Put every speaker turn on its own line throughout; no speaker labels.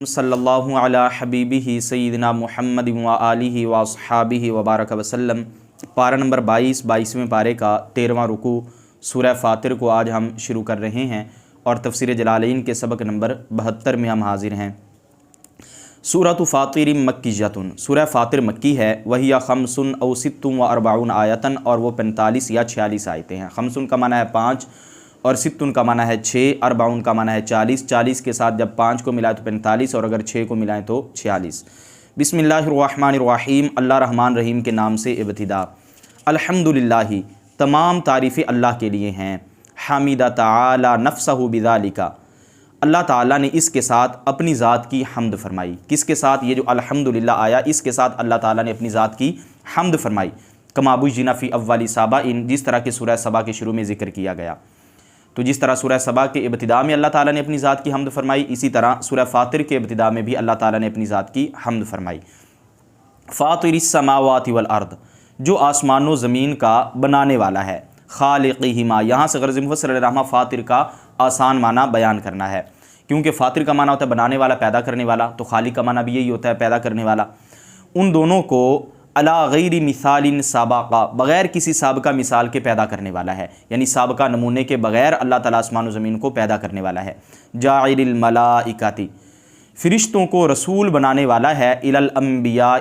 صلی اللہ علی حبیبہ سیدنا محمد و آلہ و اصحابہ وبارک وسلم۔ پارہ نمبر 22ویں پارے کا 13واں رکوع سورہ فاطر کو آج ہم شروع کر رہے ہیں اور تفسیر جلالین کے سبق نمبر 72 میں ہم حاضر ہیں۔ سورۃ فاطر مکیۃ، سورہ فاطر مکی ہے، وہی 50 او 46 آیتاً، اور وہ 45 یا 46 آیتیں ہیں۔ 50 کا معنی ہے 5 اور 46 کا معنی ہے 6، 40 کا معنی ہے 40، 40 کے ساتھ جب 5 کو ملائے تو 45 اور اگر 6 کو ملائیں تو 46۔ بسم اللہ الرحمن الرحیم، اللہ رحمان رحیم کے نام سے ابتدا۔ الحمدللہ، تمام تعریفیں اللہ کے لیے ہیں۔ حمد تعالی نفسہ بذالک، اللہ تعالیٰ نے اس کے ساتھ اپنی ذات کی حمد فرمائی۔ کس کے ساتھ؟ یہ جو الحمدللہ آیا اس کے ساتھ اللہ تعالیٰ نے اپنی ذات کی حمد فرمائی۔ کما بُیّن فی اول سبأ، جس طرح کہ سورہ سبا کے شروع میں ذکر کیا گیا۔ تو جس طرح سورہ سبا کے ابتدا میں اللہ تعالیٰ نے اپنی ذات کی حمد فرمائی، اسی طرح سورہ فاطر کے ابتدا میں بھی اللہ تعالیٰ نے اپنی ذات کی حمد فرمائی۔ فاطر السماوات والارض، جو آسمان و زمین کا بنانے والا ہے۔ خالقہما، یہاں سے غرض مفسر علیہ رحمہ فاطر کا آسان معنی بیان کرنا ہے، کیونکہ فاطر کا معنی ہوتا ہے بنانے والا، پیدا کرنے والا، تو خالق کا معنی بھی یہی ہوتا ہے، پیدا کرنے والا۔ ان دونوں کو علی غیر مثال سابقہ، بغیر کسی سابقہ مثال کے پیدا کرنے والا ہے، یعنی سابقہ نمونے کے بغیر اللہ تعالیٰ آسمان و زمین کو پیدا کرنے والا ہے۔ جاعل الملائکۃ، فرشتوں کو رسول بنانے والا ہے، الی الانبیاء،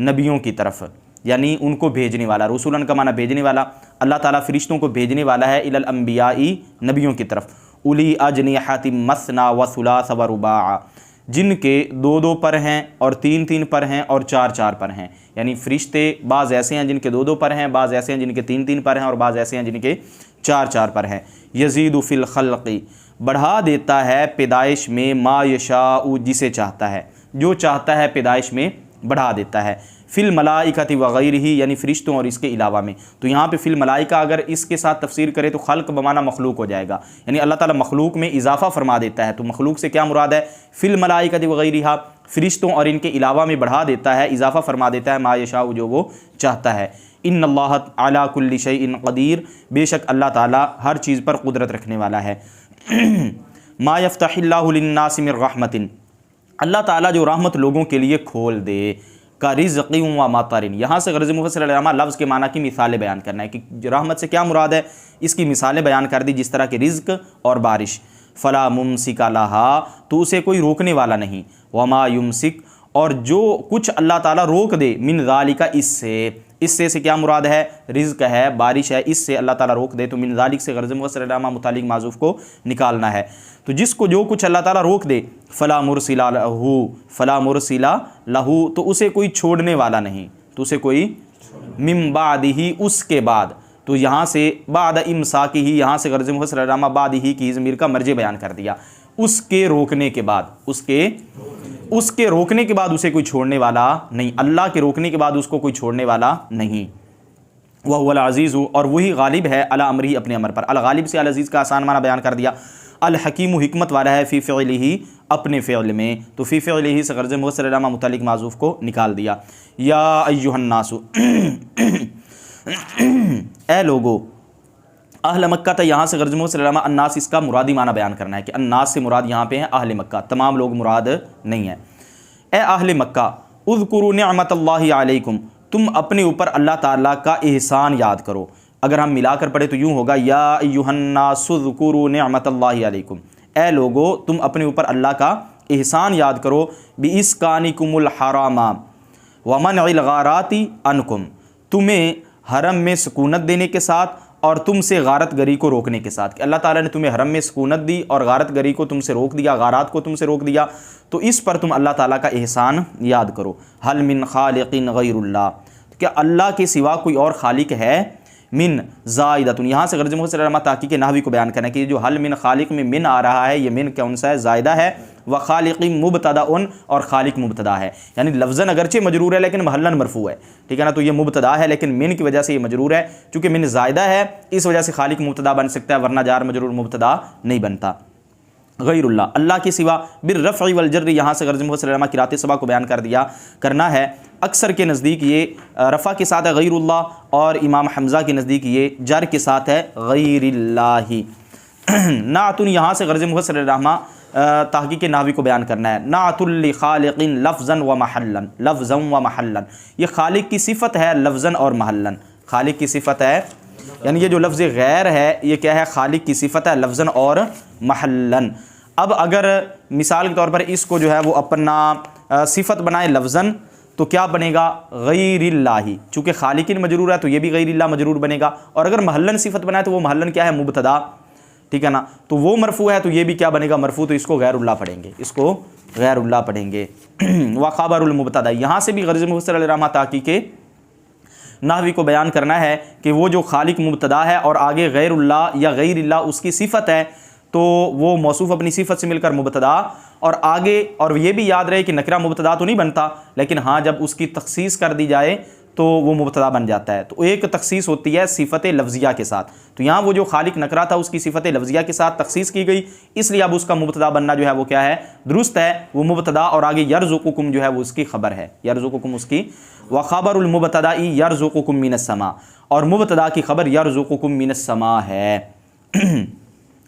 نبیوں کی طرف، یعنی ان کو بھیجنے والا۔ رسولن کا معنی بھیجنے والا، اللہ تعالیٰ فرشتوں کو بھیجنے والا ہے الی الانبیاء، نبیوں کی طرف۔ اولی اجنحۃ مثنی و ثلاث و رباع، جن کے 2 پر ہیں اور 3 پر ہیں اور 4 پر ہیں، یعنی فرشتے بعض ایسے ہیں جن کے 2 پر ہیں، بعض ایسے ہیں جن کے 3 پر ہیں اور بعض ایسے ہیں جن کے 4 پر ہیں۔ یزید فی الخلق، بڑھا دیتا ہے پیدائش میں، ما یشاء، جسے چاہتا ہے، جو چاہتا ہے پیدائش میں بڑھا دیتا ہے۔ فی الملائکۃ وغیرہ، یعنی فرشتوں اور اس کے علاوہ میں۔ تو یہاں پہ فی الملائکہ اگر اس کے ساتھ تفسیر کرے تو خلق بمعنی مخلوق ہو جائے گا، یعنی اللہ تعالیٰ مخلوق میں اضافہ فرما دیتا ہے۔ تو مخلوق سے کیا مراد ہے؟ فی الملائکۃ وغیرہ، فرشتوں اور ان کے علاوہ میں بڑھا دیتا ہے، اضافہ فرما دیتا ہے، ما یشاء، جو وہ چاہتا ہے۔ ان اللہ علی کل شیء قدیر، بے شک اللہ تعالیٰ ہر چیز پر قدرت رکھنے والا ہے۔ ما یفتح اللہ للناس من رحمت، اللہ تعالیٰ جو رحمت لوگوں کے لیے کھول دے، کا رزق و مطر، یہاں سے غرض مفسر علیہ رحمہ لفظ کے معنی کی مثالیں بیان کرنا ہے کہ رحمت سے کیا مراد ہے، اس کی مثالیں بیان کر دی، جس طرح کہ رزق اور بارش۔ فلا ممسک لہا، تو اسے کوئی روکنے والا نہیں، وما یمسک، اور جو کچھ اللہ تعالیٰ روک دے، من ذالک، اس سے کیا مراد ہے؟ رزق ہے، بارش ہے، اس سے اللہ تعالیٰ روک دے تو من ذالک سے غرض مفسر علیہ رحمہ متعلق معذوف کو نکالنا ہے۔ تو جس کو جو کچھ اللہ تعالیٰ روک دے، فلا مرسل لہو، تو اسے کوئی چھوڑنے والا نہیں، تو اسے کوئی من بعدہ، اس کے بعد، تو یہاں سے بعد امساکہ، یہاں سے غرض مفسر علیہ رحمہ بعد ہی کی ضمیر کا مرجع بیان کر دیا، اس کے روکنے کے بعد، اس کے روکنے کے بعد اسے کوئی چھوڑنے والا نہیں، اللہ کے روکنے کے بعد اس کو کوئی چھوڑنے والا نہیں۔ وَهُوَ الْعَزِيزُ، اور وہی غالب ہے، علی امرہ، اپنے امر پر۔ الغالب سے العزیز کا آسان معنی بیان کر دیا۔ الحکیم، حکمت والا ہے، فی فعلہ، اپنے فعل میں، تو فی فعلہ سے غرض مفسر علیہ متعلق معذوف کو نکال دیا۔ یا ایھا الناس، اے لوگو، اہل مکہ تھا، یہاں سے غرض مفسر علیہ الناس اس کا مرادی معنی بیان کرنا ہے کہ الناس سے مراد یہاں پہ ہیں اہل مکہ، تمام لوگ مراد نہیں ہے۔ اے اہل مکہ، اذکروا نعمت اللہ علیکم، تم اپنے اوپر اللہ تعالیٰ کا احسان یاد کرو۔ اگر ہم ملا کر پڑھے تو یوں ہوگا، یا ایھا الناس اذکروا نعمت اللہ علیکم، اے لوگو تم اپنے اوپر اللہ کا احسان یاد کرو، باسکانکم الحرام ومنع الغارات عنکم، تمہیں حرم میں سکونت دینے کے ساتھ اور تم سے غارت گری کو روکنے کے ساتھ، کہ اللہ تعالیٰ نے تمہیں حرم میں سکونت دی اور غارت گری کو تم سے روک دیا، غارات کو تم سے روک دیا، تو اس پر تم اللہ تعالیٰ کا احسان یاد کرو۔ حل من خالق غیر اللہ، کیا اللہ کے سوا کوئی اور خالق ہے؟ من زائدۃ، یہاں سے غرض مفسر علیہ تحقیق نحوی کو بیان کرنا ہے کہ جو حل من خالق میں من آ رہا ہے، یہ من کون سا ہے؟ زائدہ ہے۔ و خالق مبتدا، اور خالق مبتدا ہے، یعنی لفظاً اگرچہ مجرور ہے لیکن محلاً مرفوع ہے، ٹھیک ہے نا، تو یہ مبتدا ہے لیکن من کی وجہ سے یہ مجرور ہے، چونکہ من زائدہ ہے اس وجہ سے خالق مبتدا بن سکتا ہے، ورنہ جار مجرور مبتدا نہیں بنتا۔ غیر اللہ، اللہ کے سوا، بالرفع والجر، یہاں سے غرض مفسر علیہ قرات سبا کو بیان کرنا ہے۔ اکثر کے نزدیک یہ رفع کے ساتھ ہے غیر اللہ، اور امام حمزہ کے نزدیک یہ جر کے ساتھ ہے غیر اللہ۔ نعت، یہاں سے غرض مفسر علیہ تحقیق نحوی کو بیان کرنا ہے۔ نعت لخالق لفظا و محلا، لفظا و محلا، یہ خالق کی صفت ہے لفظا اور محلا، خالق کی صفت ہے، یعنی یہ جو لفظ غیر ہے یہ کیا ہے، خالق کی صفت ہے لفظا اور محلا۔ اب اگر مثال کے طور پر اس کو جو ہے وہ اپنا صفت بنائے لفظا تو کیا بنے گا، غیر اللہ، چونکہ خالقین مجرور ہے تو یہ بھی غیر اللہ مجرور بنے گا، اور اگر محلن صفت بنائے تو وہ محلن کیا ہے، مبتدا، ٹھیک ہے نا، تو وہ مرفوع ہے تو یہ بھی کیا بنے گا، مرفوع، تو اس کو غیر اللہ پڑھیں گے، اس کو غیر اللہ پڑھیں گے۔ وخبر المبتدا، یہاں سے بھی غرض مفسر علیہ رحمہ تحقیق نحوی کو بیان کرنا ہے کہ وہ جو خالق مبتدا ہے اور آگے غیر اللہ یا غیر اللہ اس کی صفت ہے تو وہ موصوف اپنی صفت سے مل کر مبتدا، اور آگے، اور یہ بھی یاد رہے کہ نکرہ مبتدا تو نہیں بنتا، لیکن ہاں جب اس کی تخصیص کر دی جائے تو وہ مبتدا بن جاتا ہے، تو ایک تخصیص ہوتی ہے صفت لفظیہ کے ساتھ، تو یہاں وہ جو خالق نکرہ تھا اس کی صفت لفظیہ کے ساتھ تخصیص کی گئی، اس لیے اب اس کا مبتدا بننا جو ہے وہ کیا ہے، درست ہے، وہ مبتدا، اور آگے یرزقکم جو ہے وہ اس کی خبر ہے، یرزقکم اس کی، وخبر المبتدا یرزقکم من السماء، اور مبتدا کی خبر یرزقکم من السماء ہے۔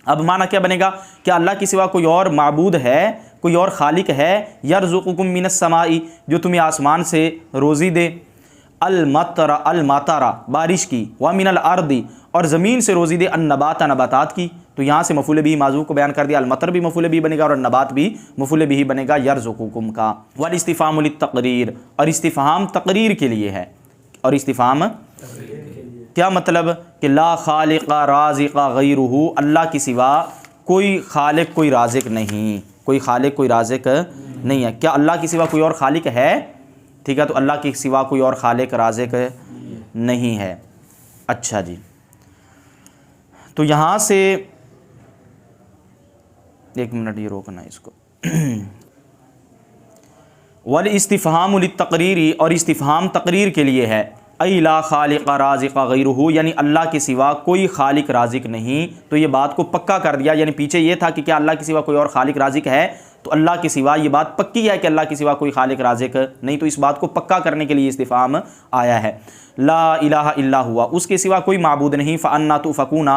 اب معنی کیا بنے گا کہ اللہ کے سوا کوئی اور معبود ہے، کوئی اور خالق ہے، یرزقکم من السماء، جو تمہیں آسمان سے روزی دے، المطر بارش کی، ومن الارض اور زمین سے روزی دے، النبات نباتات کی، تو یہاں سے مفعول بھی معذوف کو بیان کر دیا، المطر بھی مفعول بھی بنے گا اور النبات بھی مفعول بھی بنے گا یرزقکم کا۔ والاستفہام للتقریر، اور استفہام تقریر کے لیے ہے، اور استفہام کیا مطلب کہ لا خالق رازق غیرہ، اللہ کی سوا کوئی خالق کوئی رازق نہیں، کوئی خالق کوئی رازق نہیں ہے، کیا اللہ کی سوا کوئی اور خالق ہے، ٹھیک ہے، تو اللہ کے سوا کوئی اور خالق رازق نہیں ہے۔ اچھا جی، تو یہاں سے ایک منٹ یہ روکنا ہے اس کو۔ والاستفہام للتقریر، اور استفہام تقریر کے لیے ہے، ای لا خالق رازق غیرہ، یعنی اللہ کے سوا کوئی خالق رازق نہیں، تو یہ بات کو پکا کر دیا، یعنی پیچھے یہ تھا کہ کیا اللہ کے سوا کوئی اور خالق رازق ہے، تو اللہ کے سوا یہ بات پکی ہے کہ اللہ کے سوا کوئی خالق رازق نہیں، تو اس بات کو پکا کرنے کے لیے استفہام آیا ہے۔ لا الہ الا ہوا، اس کے سوا کوئی معبود نہیں، فانا تؤفکون،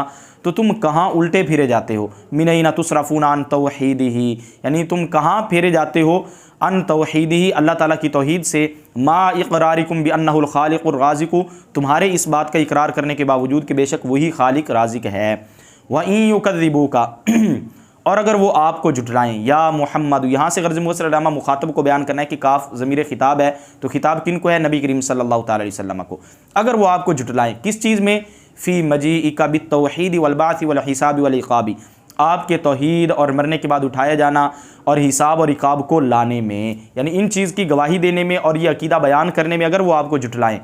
تو تم کہاں الٹے پھرے جاتے ہو، من این تصرفون عن توحیدہ، یعنی تم کہاں پھیرے جاتے ہو عن توحیدہ، اللہ تعالیٰ کی توحید سے، ما اقرارکم بانہ الخالق الرازق، تمہارے اس بات کا اقرار کرنے کے باوجود کہ بے شک وہی خالق رازق ہے۔ وَإِن يُكَذِّبُوكَ، اور اگر وہ آپ کو جھٹلائیں، یا محمد، یہاں سے غرض مفسر علامہ مخاطب کو بیان کرنا ہے کہ کاف ضمیر خطاب ہے، تو خطاب کن کو ہے، نبی کریم صلی اللہ تعالی علیہ وسلم کو۔ اگر وہ آپ کو جھٹلائیں کس چیز میں، فی مجیئک بالتوحید والبعث والحساب والعقاب، آپ کے توحید اور مرنے کے بعد اٹھایا جانا اور حساب اور عقاب کو لانے میں، یعنی ان چیز کی گواہی دینے میں اور یہ عقیدہ بیان کرنے میں اگر وہ آپ کو جھٹلائیں،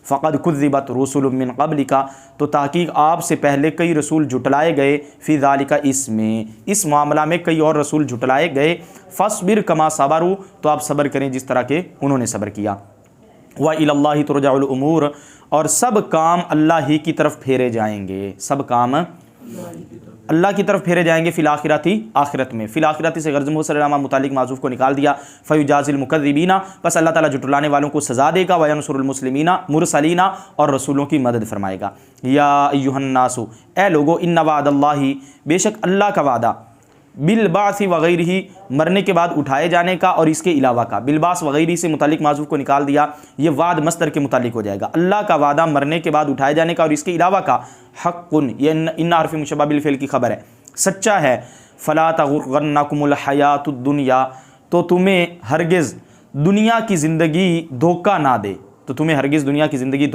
فقد کذبت رسل من قبلک، تو تحقیق آپ سے پہلے کئی رسول جھٹلائے گئے، فی ذالک، اس میں، اس معاملہ میں کئی اور رسول جھٹلائے گئے، فاصبر کما صبروا، تو آپ صبر کریں جس طرح کہ انہوں نے صبر کیا۔ وَإِلَى اللَّهِ تُرْجَعُ الْأُمُورُ، اور سب کام اللہ ہی کی طرف پھیرے جائیں گے، سب کام اللہ کی طرف پھیرے جائیں گے، فی الآخرتی، آخرت میں، فی الآخرتی سے غرض مفسر علامہ متعلق معذوف کو نکال دیا، فیجازی المکذبین، بس اللہ تعالیٰ جھٹلانے والوں کو سزا دے گا، وینصر المسلمین مرسلین، اور رسولوں کی مدد فرمائے گا۔ یا ایھا الناس، اے لوگو، ان وعد اللہ، بے شک اللہ کا وعدہ، بالبعث وغیرہ، مرنے کے بعد اٹھائے جانے کا اور اس کے علاوہ کا، بالبعث وغیرہ سے متعلق معذوف کو نکال دیا، یہ وعد مصدر کے متعلق ہو جائے گا، اللہ کا وعدہ مرنے کے بعد اٹھائے جانے کا اور اس کے علاوہ کا، حق، یہ ان حرف مشبہ بالفعل کی خبر ہے، سچا ہے، فلا تغرنکم الحیات الدنیا، تو تمہیں ہرگز دنیا کی زندگی دھوکہ نہ دے، تو تمہیں ہرگز دنیا کی زندگی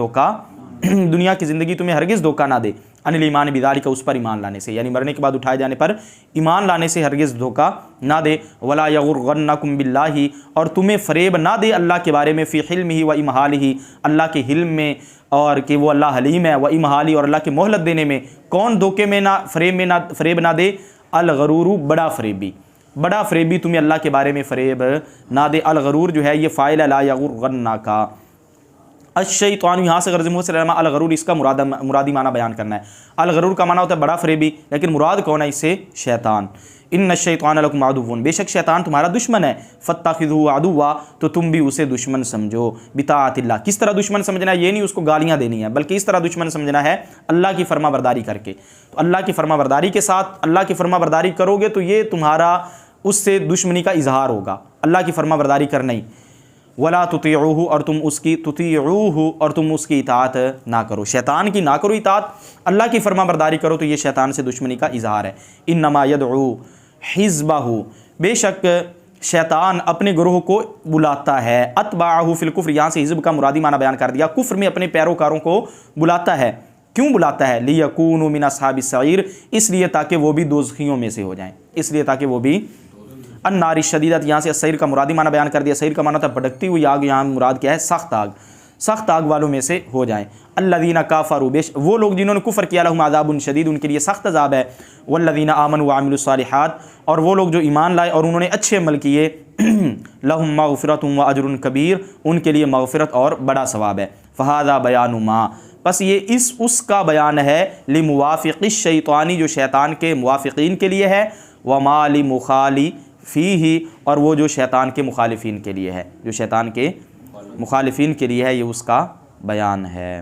دنیا کی زندگی تمہیں ہرگز دھوکہ نہ دے، ان الایمان بذالک، اس پر ایمان لانے سے، یعنی مرنے کے بعد اٹھائے جانے پر ایمان لانے سے ہرگز دھوکہ نہ دے، ولا یغرنکم باللہ، اور تمہیں فریب نہ دے اللہ کے بارے میں، فی حلمہ و امہالہ، اللہ کے حلم میں اور کہ وہ اللہ حلیم ہے، و امہالی، اور اللہ کے مہلت دینے میں، کون دھوکے میں نہ فریب نہ دے، الغرور، بڑا فریبی تمہیں اللہ کے بارے میں فریب نہ دے، الغرور جو ہے یہ فاعل لا یغرنک کا، الشیطان، یہاں سے غرض مفسر علامہ الغرور اس کا مرادی معنی بیان کرنا ہے، الغرور کا معنی ہوتا ہے بڑا فریبی، لیکن مراد کون ہے اس سے، شیطان، ان الشیطان لکم عدو، بے شک شیطان تمہارا دشمن ہے، فاتخذوہ عدوا، تو تم بھی اسے دشمن سمجھو، بطاعت اللہ، کس طرح دشمن سمجھنا ہے، یہ نہیں اس کو گالیاں دینی ہے، بلکہ اس طرح دشمن سمجھنا ہے اللہ کی فرما برداری کر کے، تو اللہ کی فرما برداری کے ساتھ، اللہ کی فرما برداری کرو گے تو یہ تمہارا اس سے دشمنی کا اظہار ہوگا، اللہ کی فرما برداری کرنا ہی۔ ولا تطیعوہ، اور تم اس کی اطاعت نہ کرو، شیطان کی نہ کرو اطاعت، اللہ کی فرما برداری کرو تو یہ شیطان سے دشمنی کا اظہار ہے۔ انما یدعو حزبہ، بے شک شیطان اپنے گروہ کو بلاتا ہے، اتباعہ فی الکفر، یہاں سے حزب کا مرادی معنی بیان کر دیا، کفر میں اپنے پیروکاروں کو بلاتا ہے۔ کیوں بلاتا ہے؟ لیکونوا من اصحاب السعیر، اس لیے تاکہ وہ بھی دوزخیوں میں سے ہو جائیں، اس لیے تاکہ وہ بھی النار الشدیدۃ، یہاں سے السعیر کا مرادی معنی بیان کر دیا، سعیر کا معنی تھا بھڑکتی ہوئی آگ، یہاں مراد کیا ہے؟ سخت آگ، سخت آگ والوں میں سے ہو جائیں۔ الذین کافروا، وہ لوگ جنہوں نے کفر کیا، لہم عذاب شدید، ان کے لیے سخت عذاب ہے۔ والذین آمنوا وعملوا الصالحات، اور وہ لوگ جو ایمان لائے اور انہوں نے اچھے عمل کیے، لہم مغفرۃ واجر کبیر، ان کے لیے مغفرت اور بڑا ثواب ہے۔ فہذا بیان ما، بس یہ اس کا بیان ہے، لموافق الشیطانی، جو شیطان کے موافقین کے لیے ہے، وما لمخالفیہ، اور وہ جو شیطان کے مخالفین کے لیے ہے، جو شیطان کے مخالفین کے لیے ہے، یہ اس کا بیان ہے۔